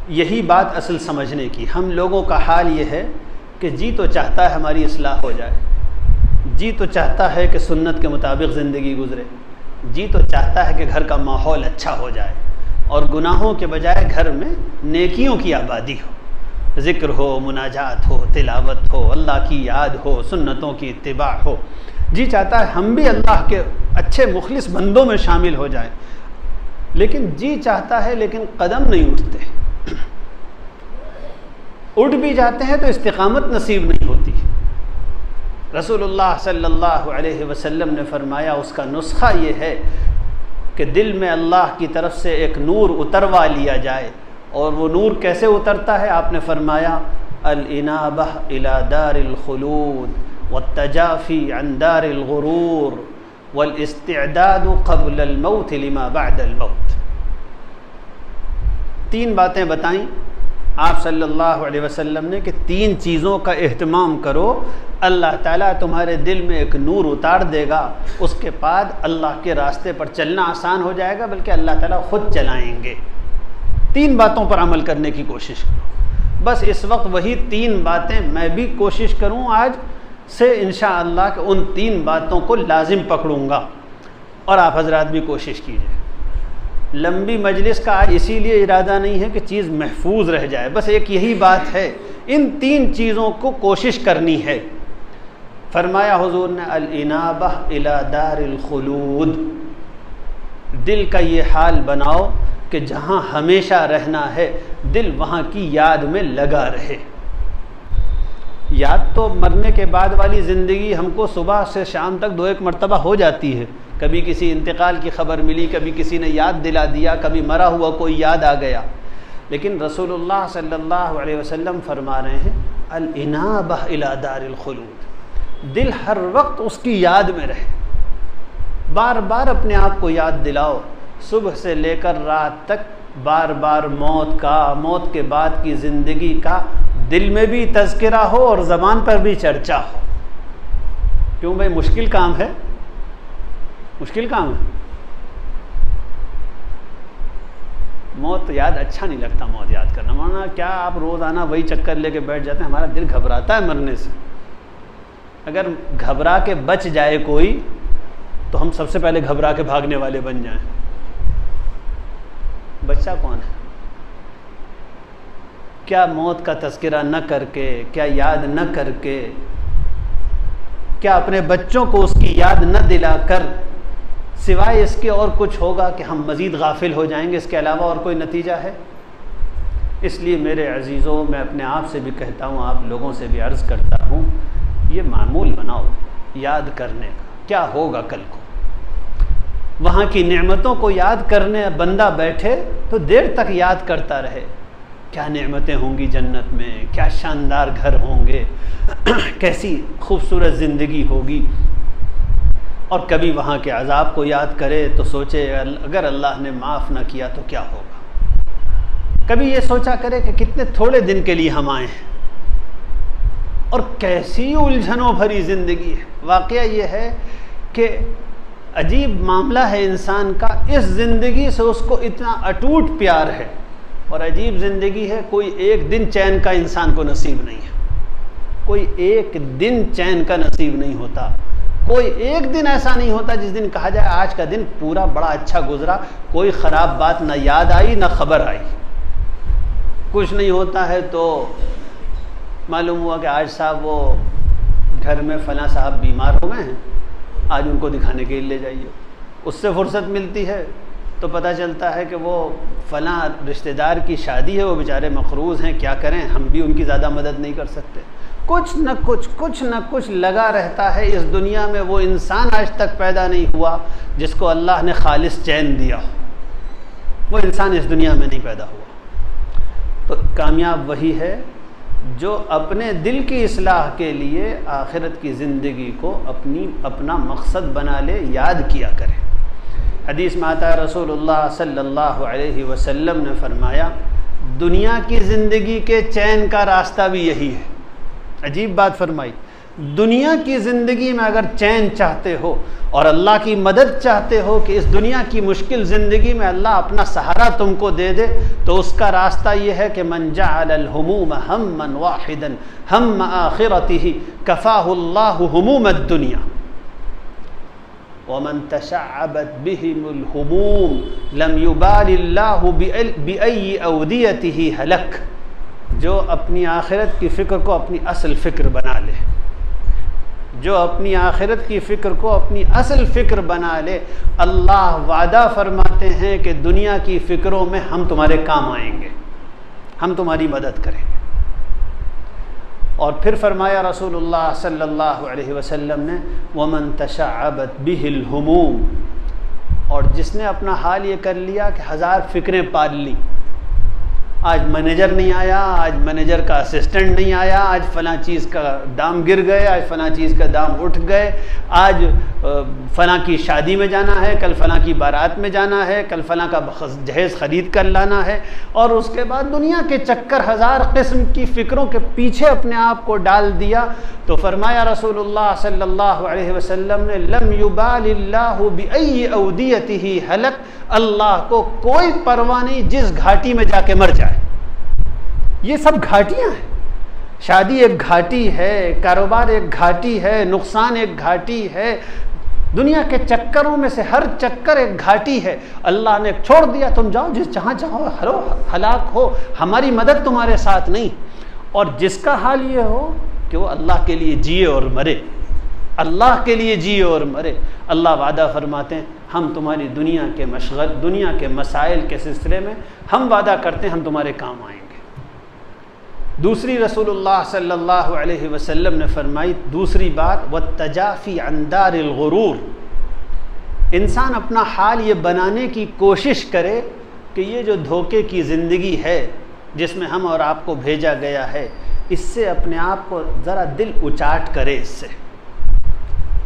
یہی بات اصل سمجھنے کی. ہم لوگوں کا حال یہ ہے کہ جی تو چاہتا ہے ہماری اصلاح ہو جائے، جی تو چاہتا ہے کہ سنت کے مطابق زندگی گزرے، جی تو چاہتا ہے کہ گھر کا ماحول اچھا ہو جائے اور گناہوں کے بجائے گھر میں نیکیوں کی آبادی ہو، ذکر ہو، مناجات ہو، تلاوت ہو، اللہ کی یاد ہو، سنتوں کی اتباع ہو. جی چاہتا ہے ہم بھی اللہ کے اچھے مخلص بندوں میں شامل ہو جائیں، لیکن جی چاہتا ہے لیکن قدم نہیں اٹھتے. اٹھ بھی جاتے ہیں تو استقامت نصیب نہیں ہوتی. رسول اللہ صلی اللہ علیہ وسلم نے فرمایا اس کا نسخہ یہ ہے کہ دل میں اللہ کی طرف سے ایک نور اتروا لیا جائے. اور وہ نور کیسے اترتا ہے؟ آپ نے فرمایا الانابہ الی دار الخلود والتجافی عن دار الغرور والاستعداد قبل الموت لما بعد الموت. 3 باتیں بتائیں آپ صلی اللہ علیہ وسلم نے کہ 3 چیزوں کا اہتمام کرو، اللہ تعالیٰ تمہارے دل میں ایک نور اتار دے گا. اس کے بعد اللہ کے راستے پر چلنا آسان ہو جائے گا، بلکہ اللہ تعالیٰ خود چلائیں گے. 3 باتوں پر عمل کرنے کی کوشش کرو. بس اس وقت وہی 3 باتیں میں بھی کوشش کروں آج سے انشاءاللہ کہ ان 3 باتوں کو لازم پکڑوں گا، اور آپ حضرات بھی کوشش کیجئے. لمبی مجلس کا آج اسی لیے ارادہ نہیں ہے کہ چیز محفوظ رہ جائے، بس ایک یہی بات ہے، ان 3 چیزوں کو کوشش کرنی ہے. فرمایا حضور نے الانابہ الی دار الخلود، دل کا یہ حال بناؤ کہ جہاں ہمیشہ رہنا ہے دل وہاں کی یاد میں لگا رہے. یاد تو مرنے کے بعد والی زندگی ہم کو صبح سے شام تک 2-1 مرتبہ ہو جاتی ہے. کبھی کسی انتقال کی خبر ملی، کبھی کسی نے یاد دلا دیا، کبھی مرا ہوا کوئی یاد آ گیا. لیکن رسول اللہ صلی اللہ علیہ وسلم فرما رہے ہیں الانابہ الی دار الخلود، دل ہر وقت اس کی یاد میں رہے. بار بار اپنے آپ کو یاد دلاؤ، صبح سے لے کر رات تک بار بار موت کا، موت کے بعد کی زندگی کا دل میں بھی تذکرہ ہو اور زبان پر بھی چرچا ہو. کیوں بھائی؟ مشکل کام ہے، مشکل کام ہے. موت یاد اچھا نہیں لگتا، موت یاد کرنا. مانا کیا آپ روزانہ وہی چکر لے کے بیٹھ جاتے ہیں؟ ہمارا دل گھبراتا ہے مرنے سے. اگر گھبرا کے بچ جائے کوئی تو ہم سب سے پہلے گھبرا کے بھاگنے والے بن جائیں. بچہ کون ہے؟ کیا موت کا تذکرہ نہ کر کے، کیا یاد نہ کر کے، کیا اپنے بچوں کو اس کی یاد نہ دلا کر سوائے اس کے اور کچھ ہوگا کہ ہم مزید غافل ہو جائیں گے؟ اس کے علاوہ اور کوئی نتیجہ ہے؟ اس لیے میرے عزیزوں، میں اپنے آپ سے بھی کہتا ہوں، آپ لوگوں سے بھی عرض کرتا ہوں، یہ معمول بناؤ یاد کرنے کا. کیا ہوگا کل کو؟ وہاں کی نعمتوں کو یاد کرنے بندہ بیٹھے تو دیر تک یاد کرتا رہے. کیا نعمتیں ہوں گی جنت میں، کیا شاندار گھر ہوں گے، کیسی خوبصورت زندگی ہوگی. اور کبھی وہاں کے عذاب کو یاد کرے تو سوچے اگر اللہ نے معاف نہ کیا تو کیا ہوگا. کبھی یہ سوچا کرے کہ کتنے تھوڑے دن کے لیے ہم آئے ہیں اور کیسی الجھنوں بھری زندگی ہے. واقعہ یہ ہے کہ عجیب معاملہ ہے انسان کا، اس زندگی سے اس کو اتنا اٹوٹ پیار ہے، اور عجیب زندگی ہے، کوئی ایک دن چین کا انسان کو نصیب نہیں ہے. کوئی ایک دن چین کا نصیب نہیں ہوتا. کوئی ایک دن ایسا نہیں ہوتا جس دن کہا جائے آج کا دن پورا بڑا اچھا گزرا، کوئی خراب بات نہ یاد آئی نہ خبر آئی. کچھ نہیں ہوتا ہے تو معلوم ہوا کہ آج صاحب وہ گھر میں فلاں صاحب بیمار ہو گئے ہیں، آج ان کو دکھانے کے لیے لے جائیے. اس سے فرصت ملتی ہے تو پتہ چلتا ہے کہ وہ فلاں رشتہ دار کی شادی ہے، وہ بیچارے مقروض ہیں، کیا کریں، ہم بھی ان کی زیادہ مدد نہیں کر سکتے. کچھ نہ کچھ لگا رہتا ہے. اس دنیا میں وہ انسان آج تک پیدا نہیں ہوا جس کو اللہ نے خالص چین دیا ہو. وہ انسان اس دنیا میں نہیں پیدا ہوا. تو کامیاب وہی ہے جو اپنے دل کی اصلاح کے لیے آخرت کی زندگی کو اپنا مقصد بنا لے، یاد کیا کرے. حدیث میں آتا ہے رسول اللہ صلی اللہ علیہ وسلم نے فرمایا دنیا کی زندگی کے چین کا راستہ بھی یہی ہے. عجیب بات فرمائی، دنیا کی زندگی میں اگر چین چاہتے ہو اور اللہ کی مدد چاہتے ہو کہ اس دنیا کی مشکل زندگی میں اللہ اپنا سہارا تم کو دے دے، تو اس کا راستہ یہ ہے کہ من جعل الہموم ہما واحدا ہم آخرتہ کفاہ اللہ ہموم الدنیا ومن تشعبت بہم الہموم لم یبال اللہ بأی اودیتہ ہلک۔ جو اپنی آخرت کی فکر کو اپنی اصل فکر بنا لے، جو اپنی آخرت کی فکر کو اپنی اصل فکر بنا لے، اللہ وعدہ فرماتے ہیں کہ دنیا کی فکروں میں ہم تمہارے کام آئیں گے، ہم تمہاری مدد کریں گے۔ اور پھر فرمایا رسول اللہ صلی اللہ علیہ وسلم نے وَمَن تَشَعَّبَتْ بِهِ الْهُمُومُ، اور جس نے اپنا حال یہ کر لیا کہ ہزار فکریں پال لی، آج مینیجر نہیں آیا، آج مینیجر کا اسسٹنٹ نہیں آیا، آج فلاں چیز کا دام گر گئے، آج فلاں چیز کا دام اٹھ گئے، آج فلاں کی شادی میں جانا ہے، کل فلاں کی بارات میں جانا ہے، کل فلاں کا جہیز خرید کر لانا ہے، اور اس کے بعد دنیا کے چکر ہزار قسم کی فکروں کے پیچھے اپنے آپ کو ڈال دیا، تو فرمایا رسول اللہ صلی اللہ علیہ وسلم نے لم یبال اللہ بأی اودیتہ ہلک، اللہ کو کوئی پرواہ نہیں جس گھاٹی میں جا کے مر جائے۔ یہ سب گھاٹیاں ہیں، شادی ایک گھاٹی ہے، کاروبار ایک گھاٹی ہے، نقصان ایک گھاٹی ہے، دنیا کے چکروں میں سے ہر چکر ایک گھاٹی ہے۔ اللہ نے چھوڑ دیا، تم جاؤ جس جہاں چاہو ہلاک ہو، ہماری مدد تمہارے ساتھ نہیں۔ اور جس کا حال یہ ہو کہ وہ اللہ کے لیے جیے اور مرے، اللہ کے لیے جیے اور مرے، اللہ وعدہ فرماتے ہیں ہم تمہاری دنیا کے مشغل، دنیا کے مسائل کے سلسلے میں ہم وعدہ کرتے ہیں ہم تمہارے کام آئیں گے۔ دوسری رسول اللہ صلی اللہ علیہ وسلم نے فرمائی دوسری بات والتجافی عن دار الغرور، انسان اپنا حال یہ بنانے کی کوشش کرے کہ یہ جو دھوکے کی زندگی ہے جس میں ہم اور آپ کو بھیجا گیا ہے، اس سے اپنے آپ کو ذرا دل اچاٹ کرے، اس سے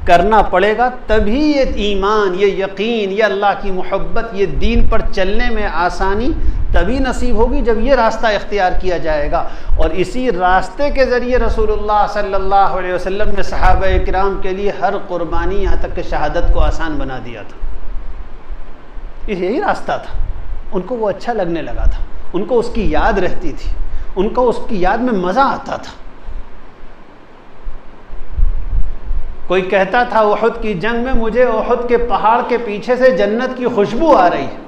کرنا پڑے گا، تبھی یہ ایمان، یہ یقین، یہ اللہ کی محبت، یہ دین پر چلنے میں آسانی تبھی نصیب ہوگی جب یہ راستہ اختیار کیا جائے گا۔ اور اسی راستے کے ذریعے رسول اللہ صلی اللہ علیہ وسلم نے صحابہ کرام کے لیے ہر قربانی یہاں تک کہ شہادت کو آسان بنا دیا تھا۔ یہی راستہ تھا، ان کو وہ اچھا لگنے لگا تھا، ان کو اس کی یاد رہتی تھی، ان کو اس کی یاد میں مزہ آتا تھا۔ کوئی کہتا تھا احد کی جنگ میں مجھے احد کے پہاڑ کے پیچھے سے جنت کی خوشبو آ رہی ہے۔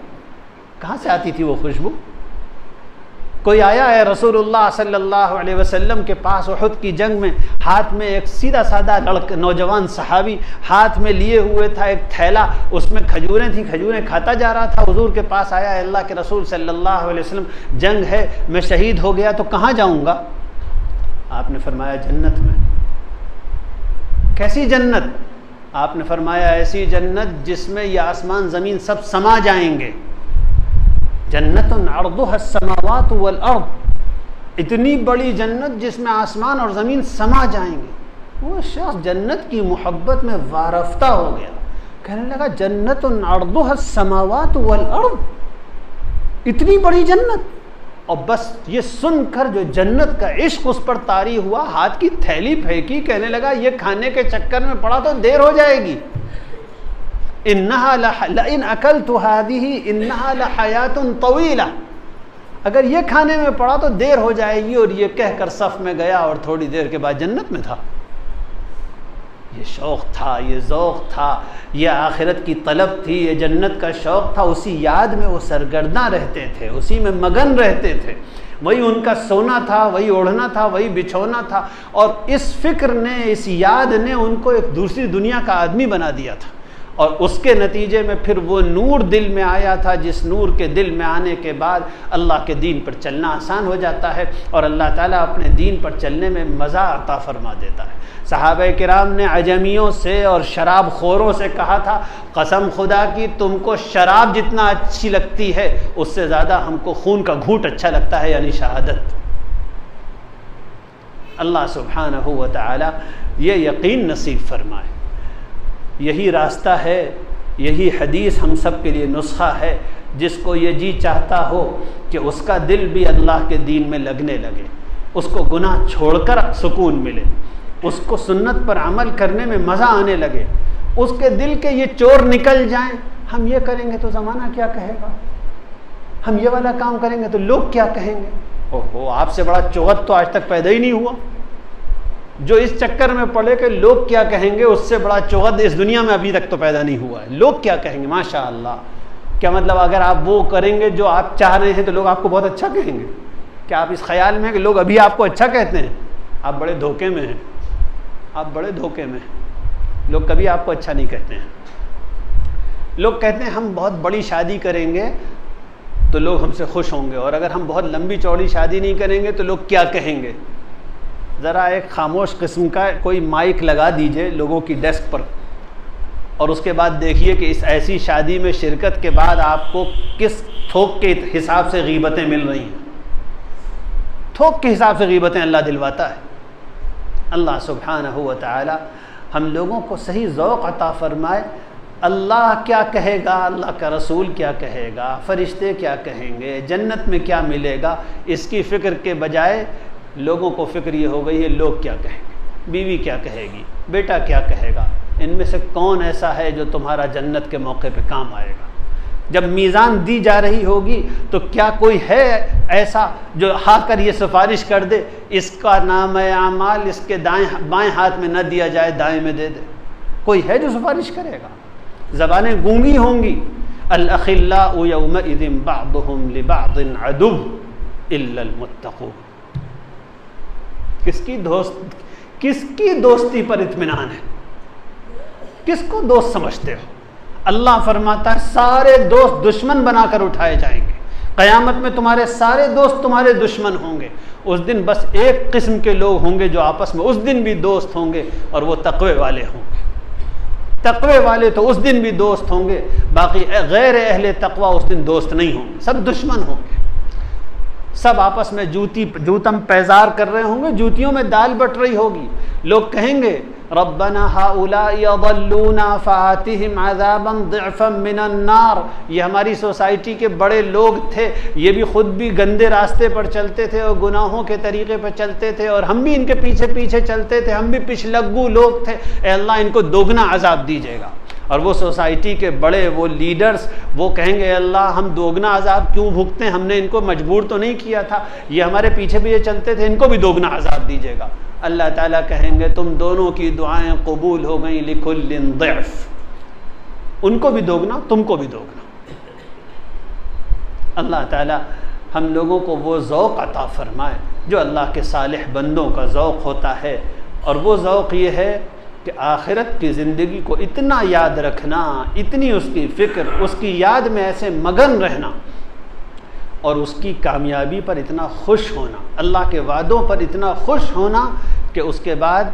کہاں سے آتی تھی وہ خوشبو؟ کوئی آیا ہے رسول اللہ صلی اللہ علیہ وسلم کے پاس احد کی جنگ میں، ہاتھ میں ایک سیدھا سادہ نوجوان صحابی ہاتھ میں لیے ہوئے تھا ایک تھیلا، اس میں کھجوریں تھیں، کھجوریں کھاتا جا رہا تھا۔ حضور کے پاس آیا ہے اللہ کے رسول صلی اللہ علیہ وسلم، جنگ ہے، میں شہید ہو گیا تو کہاں جاؤں گا؟ آپ نے فرمایا جنت میں۔ کیسی جنت؟ آپ نے فرمایا ایسی جنت جس میں یہ آسمان زمین سب سما جائیں گے۔ جنت عرضها السماوات والارض، اتنی بڑی جنت جس میں آسمان اور زمین سما جائیں گے۔ وہ شخص جنت کی محبت میں وارفتہ ہو گیا، کہنے لگا جنت عرضها السماوات والارض، اتنی بڑی جنت۔ اور بس یہ سن کر جو جنت کا عشق اس پر طاری ہوا، ہاتھ کی تھیلی پھینکی، کہنے لگا یہ کھانے کے چکر میں پڑا تو دیر ہو جائے گی۔ لئن اکلت هذه انها لحیات طویلہ، اگر یہ کھانے میں پڑا تو دیر ہو جائے گی، اور یہ کہہ کر صف میں گیا اور تھوڑی دیر کے بعد جنت میں تھا۔ یہ شوق تھا، یہ ذوق تھا، یہ آخرت کی طلب تھی، یہ جنت کا شوق تھا، اسی یاد میں وہ سرگرداں رہتے تھے، اسی میں مگن رہتے تھے، وہی ان کا سونا تھا، وہی اوڑھنا تھا، وہی بچھونا تھا۔ اور اس فکر نے، اس یاد نے ان کو ایک دوسری دنیا کا آدمی بنا دیا تھا، اور اس کے نتیجے میں پھر وہ نور دل میں آیا تھا، جس نور کے دل میں آنے کے بعد اللہ کے دین پر چلنا آسان ہو جاتا ہے، اور اللہ تعالیٰ اپنے دین پر چلنے میں مزہ عطا فرما دیتا ہے۔ صحابہ کرام نے عجمیوں سے اور شراب خوروں سے کہا تھا قسم خدا کی تم کو شراب جتنا اچھی لگتی ہے اس سے زیادہ ہم کو خون کا گھونٹ اچھا لگتا ہے، یعنی شہادت۔ اللہ سبحانہ و تعالی یہ یقین نصیب فرمائے۔ یہی راستہ ہے، یہی حدیث ہم سب کے لیے نسخہ ہے، جس کو یہ جی چاہتا ہو کہ اس کا دل بھی اللہ کے دین میں لگنے لگے، اس کو گناہ چھوڑ کر سکون ملے، اس کو سنت پر عمل کرنے میں مزہ آنے لگے، اس کے دل کے یہ چور نکل جائیں، ہم یہ کریں گے تو زمانہ کیا کہے گا، ہم یہ والا کام کریں گے تو لوگ کیا کہیں گے۔ اوہو، آپ سے بڑا چغت تو آج تک پیدا ہی نہیں ہوا، جو اس چکر میں پڑے کہ لوگ کیا کہیں گے، اس سے بڑا چغت اس دنیا میں ابھی تک تو پیدا نہیں ہوا ہے۔ لوگ کیا کہیں گے، ماشاء اللہ، کیا مطلب اگر آپ وہ کریں گے جو آپ چاہ رہے ہیں تو لوگ آپ کو بہت اچھا کہیں گے؟ کیا آپ اس خیال میں ہیں کہ لوگ ابھی آپ کو اچھا کہتے ہیں؟ آپ بڑے دھوکے میں ہیں، آپ بڑے دھوکے میں ہیں، لوگ کبھی آپ کو اچھا نہیں کہتے ہیں۔ لوگ کہتے ہیں ہم بہت بڑی شادی کریں گے تو لوگ ہم سے خوش ہوں گے، اور اگر ہم بہت لمبی چوڑی شادی نہیں کریں گے تو لوگ کیا کہیں گے۔ ذرا ایک خاموش قسم کا کوئی مائک لگا دیجئے لوگوں کی ڈیسک پر، اور اس کے بعد دیکھیے کہ اس ایسی شادی میں شرکت کے بعد آپ کو کس تھوک کے حساب سے غیبتیں مل رہی ہیں۔ تھوک کے حساب سے غیبتیں اللہ دلواتا ہے۔ اللہ سبحانہ و تعالی ہم لوگوں کو صحیح ذوق عطا فرمائے، اللہ کیا کہے گا، اللہ کا رسول کیا کہے گا، فرشتے کیا کہیں گے، جنت میں کیا ملے گا، اس کی فکر کے بجائے لوگوں کو فکر یہ ہو گئی ہے لوگ کیا کہیں گے، بیوی کیا کہے گی، بیٹا کیا کہے گا، ان میں سے کون ایسا ہے جو تمہارا جنت کے موقع پہ کام آئے گا۔ جب میزان دی جا رہی ہوگی تو کیا کوئی ہے ایسا جو آ کر یہ سفارش کر دے اس کا نام اعمال اس کے بائیں ہاتھ میں نہ دیا جائے، دائیں میں دے دے؟ کوئی ہے جو سفارش کرے گا؟ زبانیں گونگی ہوں گی۔ الاخلاء یومئذ بعضهم لبعض عدو الا المتقون۔ کس کی دوستی پر اطمینان ہے؟ کس کو دوست سمجھتے ہو؟ اللہ فرماتا ہے سارے دوست دشمن بنا کر اٹھائے جائیں گے، قیامت میں تمہارے سارے دوست تمہارے دشمن ہوں گے۔ اس دن بس ایک قسم کے لوگ ہوں گے جو آپس میں اس دن بھی دوست ہوں گے، اور وہ تقوی والے ہوں گے۔ تقوی والے تو اس دن بھی دوست ہوں گے، باقی غیر اہل تقوی اس دن دوست نہیں ہوں گے، سب دشمن ہوں گے۔ سب آپس میں جوتم پیزار کر رہے ہوں گے، جوتیوں میں دال بٹ رہی ہوگی۔ لوگ کہیں گے ربنا ہؤلاء یضلونا فآتهم عذابا ضعفا من النار۔ یہ ہماری سوسائٹی کے بڑے لوگ تھے، یہ بھی خود بھی گندے راستے پر چلتے تھے اور گناہوں کے طریقے پر چلتے تھے، اور ہم بھی ان کے پیچھے پیچھے چلتے تھے، ہم بھی پچھلگو لوگ تھے، اے اللہ ان کو دوگنا عذاب دیجیے گا۔ اور وہ سوسائٹی کے بڑے وہ لیڈرز وہ کہیں گے اللہ ہم دوگنا عذاب کیوں بھگتے ہیں، ہم نے ان کو مجبور تو نہیں کیا تھا، یہ ہمارے پیچھے پیچھے چلتے تھے، ان کو بھی دوگنا عذاب دیجیے گا۔ اللہ تعالیٰ کہیں گے تم دونوں کی دعائیں قبول ہو گئیں، لکل ضعف، ان کو بھی دوگنا تم کو بھی دوگنا۔ اللہ تعالیٰ ہم لوگوں کو وہ ذوق عطا فرمائے جو اللہ کے صالح بندوں کا ذوق ہوتا ہے، اور وہ ذوق یہ ہے کہ آخرت کی زندگی کو اتنا یاد رکھنا، اتنی اس کی فکر، اس کی یاد میں ایسے مگن رہنا، اور اس کی کامیابی پر اتنا خوش ہونا، اللہ کے وعدوں پر اتنا خوش ہونا کہ اس کے بعد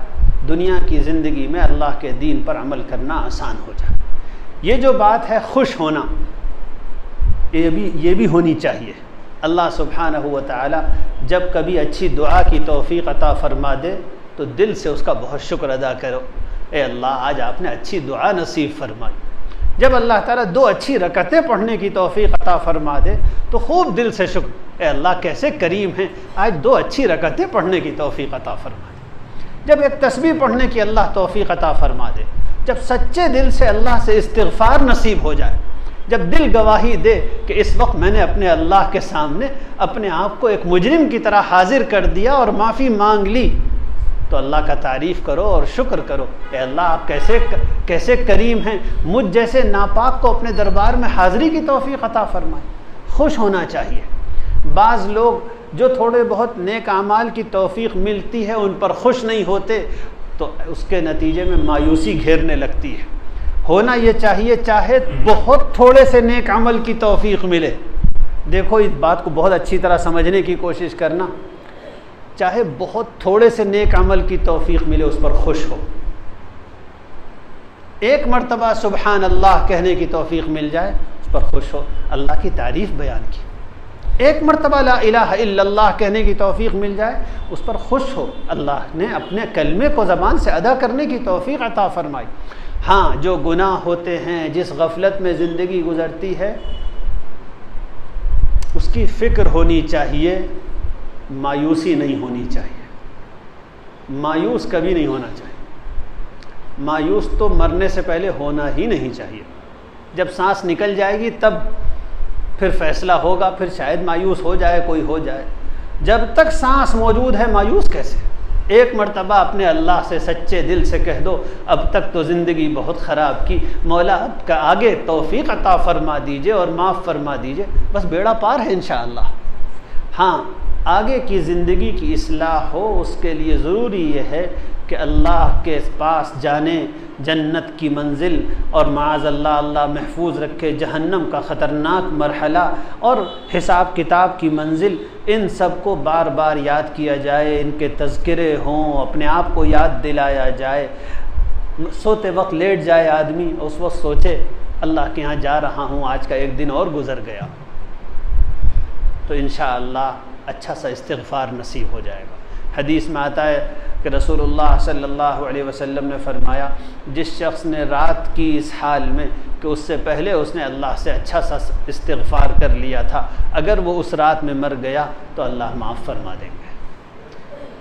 دنیا کی زندگی میں اللہ کے دین پر عمل کرنا آسان ہو جائے۔ یہ جو بات ہے خوش ہونا، یہ بھی ہونی چاہیے۔ اللہ سبحانہ و تعالی جب کبھی اچھی دعا کی توفیق عطا فرما دے تو دل سے اس کا بہت شکر ادا کرو، اے اللہ آج آپ نے اچھی دعا نصیب فرمائی۔ جب اللہ تعالیٰ 2 اچھی رکعتیں پڑھنے کی توفیق عطا فرما دے تو خوب دل سے شکر، اے اللہ کیسے کریم ہیں، آج 2 اچھی رکعتیں پڑھنے کی توفیق عطا فرما دے۔ جب ایک تسبیح پڑھنے کی اللہ توفیق عطا فرما دے، جب سچے دل سے اللہ سے استغفار نصیب ہو جائے، جب دل گواہی دے کہ اس وقت میں نے اپنے اللہ کے سامنے اپنے آپ کو ایک مجرم کی طرح حاضر کر دیا اور معافی مانگ لی، تو اللہ کا تعریف کرو اور شکر کرو، اے اللہ آپ کیسے کریم ہیں، مجھ جیسے ناپاک کو اپنے دربار میں حاضری کی توفیق عطا فرمائے۔ خوش ہونا چاہیے۔ بعض لوگ جو تھوڑے بہت نیک اعمال کی توفیق ملتی ہے ان پر خوش نہیں ہوتے، تو اس کے نتیجے میں مایوسی گھیرنے لگتی ہے۔ ہونا یہ چاہیے چاہے بہت تھوڑے سے نیک عمل کی توفیق ملے، دیکھو اس بات کو بہت اچھی طرح سمجھنے کی کوشش کرنا، چاہے بہت تھوڑے سے نیک عمل کی توفیق ملے اس پر خوش ہو۔ ایک مرتبہ سبحان اللہ کہنے کی توفیق مل جائے اس پر خوش ہو، اللہ کی تعریف بیان کی۔ ایک مرتبہ لا الہ الا اللہ کہنے کی توفیق مل جائے اس پر خوش ہو، اللہ نے اپنے کلمے کو زبان سے ادا کرنے کی توفیق عطا فرمائی۔ ہاں جو گناہ ہوتے ہیں، جس غفلت میں زندگی گزرتی ہے، اس کی فکر ہونی چاہیے، مایوسی نہیں ہونی چاہیے۔ مایوس کبھی نہیں ہونا چاہیے. مایوس تو مرنے سے پہلے ہونا ہی نہیں چاہیے. جب سانس نکل جائے گی تب پھر فیصلہ ہوگا، پھر شاید مایوس ہو جائے، کوئی ہو جائے. جب تک سانس موجود ہے مایوس کیسے؟ ایک مرتبہ اپنے اللہ سے سچے دل سے کہہ دو اب تک تو زندگی بہت خراب کی، مولا اب کا آگے توفیق عطا فرما دیجئے اور معاف فرما دیجئے، بس بیڑا پار ہے انشاءاللہ. ہاں آگے کی زندگی کی اصلاح ہو، اس کے لیے ضروری یہ ہے کہ اللہ کے پاس جانے، جنت کی منزل، اور معاذ اللہ اللہ محفوظ رکھے جہنم کا خطرناک مرحلہ اور حساب کتاب کی منزل، ان سب کو بار بار یاد کیا جائے، ان کے تذکرے ہوں، اپنے آپ کو یاد دلایا جائے. سوتے وقت لیٹ جائے آدمی، اس وقت سوچے اللہ کے ہاں جا رہا ہوں، آج کا ایک دن اور گزر گیا، تو انشاءاللہ اچھا سا استغفار نصیب ہو جائے گا. حدیث میں آتا ہے کہ رسول اللہ صلی اللہ علیہ وسلم نے فرمایا جس شخص نے رات کی اس حال میں کہ اس سے پہلے اس نے اللہ سے اچھا سا استغفار کر لیا تھا، اگر وہ اس رات میں مر گیا تو اللہ معاف فرما دیں گے.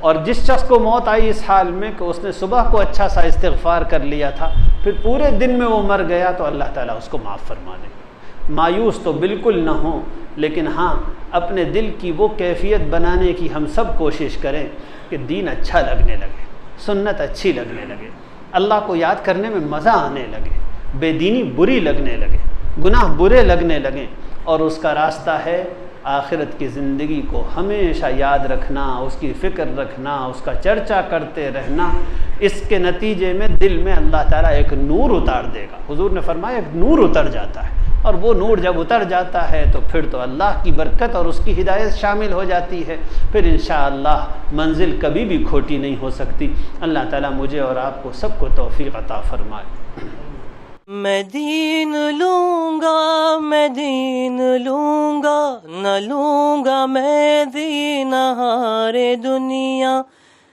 اور جس شخص کو موت آئی اس حال میں کہ اس نے صبح کو اچھا سا استغفار کر لیا تھا، پھر پورے دن میں وہ مر گیا تو اللہ تعالیٰ اس کو معاف فرما دیں گے. مایوس تو بالکل نہ ہوں، لیکن ہاں اپنے دل کی وہ کیفیت بنانے کی ہم سب کوشش کریں کہ دین اچھا لگنے لگے، سنت اچھی لگنے لگے، اللہ کو یاد کرنے میں مزہ آنے لگے، بے دینی بری لگنے لگے، گناہ برے لگنے لگیں. اور اس کا راستہ ہے آخرت کی زندگی کو ہمیشہ یاد رکھنا، اس کی فکر رکھنا، اس کا چرچا کرتے رہنا. اس کے نتیجے میں دل میں اللہ تعالیٰ ایک نور اتار دے گا. حضور نے فرمایا ایک نور اتر جاتا ہے، اور وہ نور جب اتر جاتا ہے تو پھر تو اللہ کی برکت اور اس کی ہدایت شامل ہو جاتی ہے، پھر انشاءاللہ منزل کبھی بھی کھوٹی نہیں ہو سکتی. اللہ تعالیٰ مجھے اور آپ کو سب کو توفیق عطا فرمائے. میں دین لوں گا، میں دین لوں گا، نہ لوں گا میں دین ہارے دنیا.